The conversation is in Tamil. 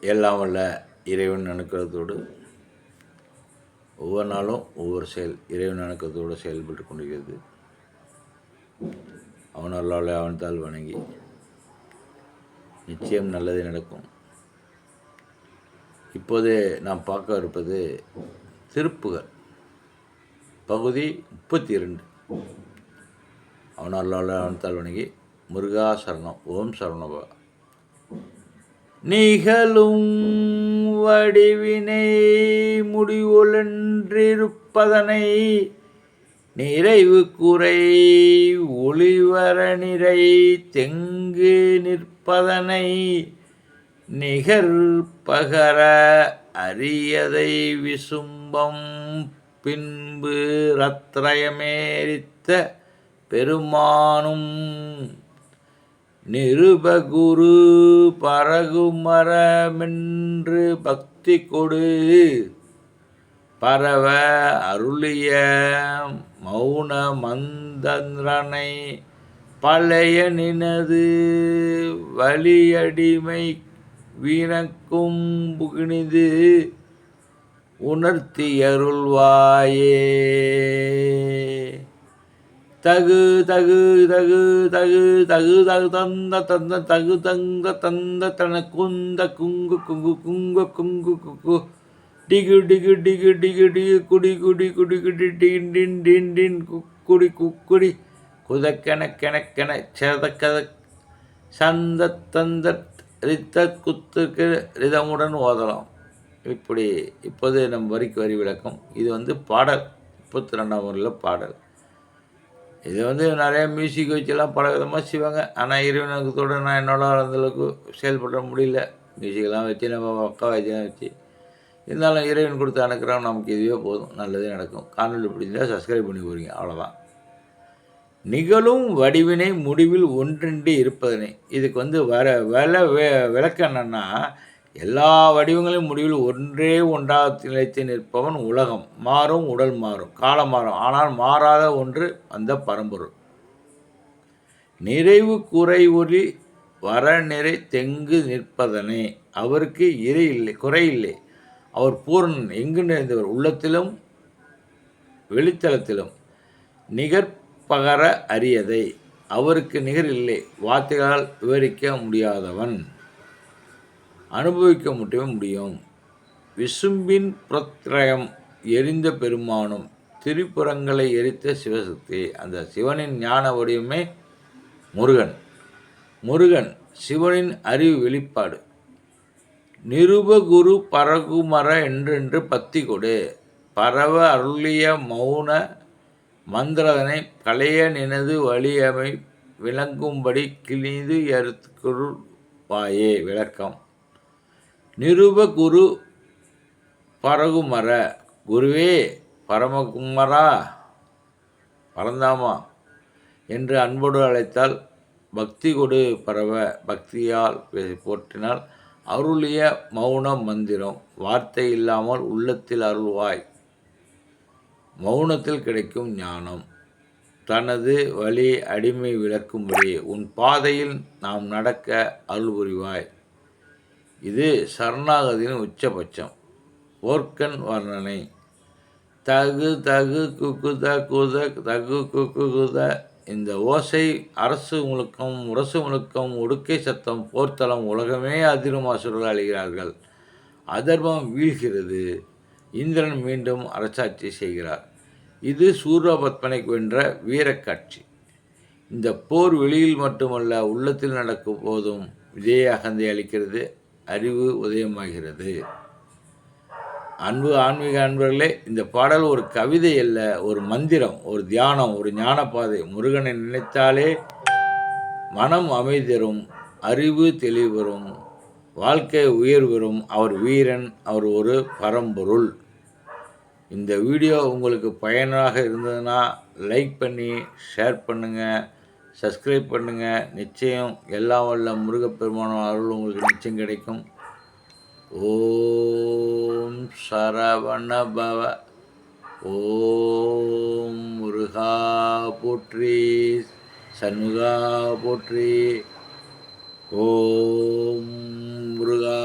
எல்லாம் வல்ல இறைவன் அனுக்கிரகத்தோடு ஒவ்வொரு நாளும் ஒவ்வொரு செயல் இறைவன் அனுக்கிரகத்தோடு செயல்பட்டு கொண்டிருக்கிறது. அவன் அருளால் அவன் தாள் வணங்கி நிச்சயம் நல்லதே நடக்கும். இப்போது நாம் பார்க்க இருப்பது திருப்புகள் பகுதி 32. அவன் அருளால் அவன் தாள் வணங்கி முருகா சரணம். ஓம் சரணபா. நிகழும் வடிவினை முடிவொன்றிருப்பதனை நிறைவு குறை ஒளிவர நிறை தெங்கு நிற்பதனை நிகர் பகர அரியதை விசும்பம் பின்பு ரத்ரயமேரித்த பெருமானும் நிருபகுரு பரகுமரமென்று பக்தி கொடு பரவ அருளிய மௌன மந்தரனை பழைய நினது வலியடிமை வீணக்கும் புகினிது உணர்த்தியருள்வாயே. தகு தகு தகு தகு தகு தகு தந்த தந்த தகு தந்த தந்த தன குந்த குங்கு குங்கு குங்கு குங்கு குக்கு டிகு டிகு டிகு டிகு டிகு குடி குடி குடி குடி டின் டின் டின் டின் குக்குடி குக்குடி குதக்கென கெனக்கென செதக்கத சந்த தந்த ரித்த குத்துக்கு ரிதமுடன் ஓதலாம். இப்போது நம் வரிக்கு வரி விளக்கம். இது பாடல் 32ஆம் முறையில் பாடல். இது நிறைய மியூசிக் வச்செல்லாம் பல விதமாக செய்வாங்க. ஆனால் இறைவனுக்கத்தோடு நான் என்னோட அந்தளவுக்கு செயல்பட முடியல. மியூசிக்கெல்லாம் வச்சு நம்ம வச்செல்லாம் வச்சு இருந்தாலும் இறைவன் கொடுத்த அனுக்கிறம் நமக்கு இதுவே போதும், நல்லதே நடக்கும். காணொலி பிடிச்சிருந்தால் சப்ஸ்கிரைப் பண்ணி போகிறீங்க, அவ்வளோதான். நிகழும் வடிவினை முடிவில் ஒன்றென்று இருப்பதனை. இதுக்கு விளக்கம் என்னன்னா, எல்லா வடிவங்களையும் முடிவில் ஒன்றே ஒன்றாக நிலைத்து நிற்பவன் உலகம். மாறும், உடல் மாறும், காலம் மாறும், ஆனால் மாறாத ஒன்று அந்த பரம்பொருள். நிறைவு குறை ஒளி வர நிறை தெங்கு நிற்பதனை. அவருக்கு இறை இல்லை, குறை இல்லை. அவர் பூரணன், எங்கு நிறைந்தவர், உள்ளத்திலும் வெளித்தளத்திலும். நிகர்பகர அரியதை. அவருக்கு நிகர் இல்லை, வார்த்தைகளால் விவரிக்க முடியாதவன், அனுபவிக்க மட்டுமே முடியும். விசும்பின் புறத்திரயம் எரிந்த பெருமானும் திரிபுரங்களை எரித்த சிவசக்தி. அந்த சிவனின் ஞான வடிவமே முருகன். முருகன் சிவனின் அறிவு வெளிப்பாடு. நிருபகுரு பரகுமர என்றென்று பத்தி கொடு பரவ அருளிய மௌன மந்திரதனை களைய நினது வலியமை விளங்கும்படி கிழிந்து எருத்துக்குள் வாயே. விளக்கம். நிருபகுரு பரகுமர, குருவே பரமகுமரா, பரந்தாமா என்று அன்போடு அழைத்தால், பக்தி கொடு பரவ, பக்தியால் போற்றினால், அருளிய மௌன மந்திரம், வார்த்தை இல்லாமல் உள்ளத்தில் அருள்வாய், மௌனத்தில் கிடைக்கும் ஞானம், தனது வழி அடிமை விளக்கும்படி உன் பாதையில் நாம் நடக்க அருள் புரிவாய். இது சரணாகதியின் உச்சபட்சம். போர்க்கன் வர்ணனை. தகு தகு குக்குத குத தகு குக்கு குத. இந்த ஓசை அரசு முழுக்கம், முரசு முழுக்கம், உடுக்கை சத்தம், போர்த்தளம், உலகமே அதிரும் அசுரர்கள் அழிகிறார்கள். அதர்மம் வீழ்கிறது. இந்திரன் மீண்டும் அரசாட்சி செய்கிறார். இது சூரபத்மனைக்கு வென்ற வீரக்காட்சி. இந்த போர் வெளியில் மட்டுமல்ல, உள்ளத்தில் நடக்கும் போதும் இதே அகந்தை அளிக்கிறது. அறிவு உதயமாகிறது. ஆன்மீக அன்பர்களே, இந்த பாடல் ஒரு கவிதை அல்ல, ஒரு மந்திரம், ஒரு தியானம், ஒரு ஞானப்பாதை. முருகனை நினைத்தாலே மனம் அமைதரும், அறிவு தெளிவரும், வாழ்க்கை உயர்வரும். அவர் வீரன், அவர் ஒரு பரம்பொருள். இந்த வீடியோ உங்களுக்கு பயனாக இருந்ததுன்னா லைக் பண்ணி ஷேர் பண்ணுங்கள், சப்ஸ்கிரைப் பண்ணுங்கள். நிச்சயம் எல்லாம் வல்ல முருகப்பெருமான அருள் உங்களுக்கு நிச்சயம் கிடைக்கும். ஓம் சரவணபவ. ஓம் முருகா போற்றி, சண்முகா போற்றி. ஓம் முருகா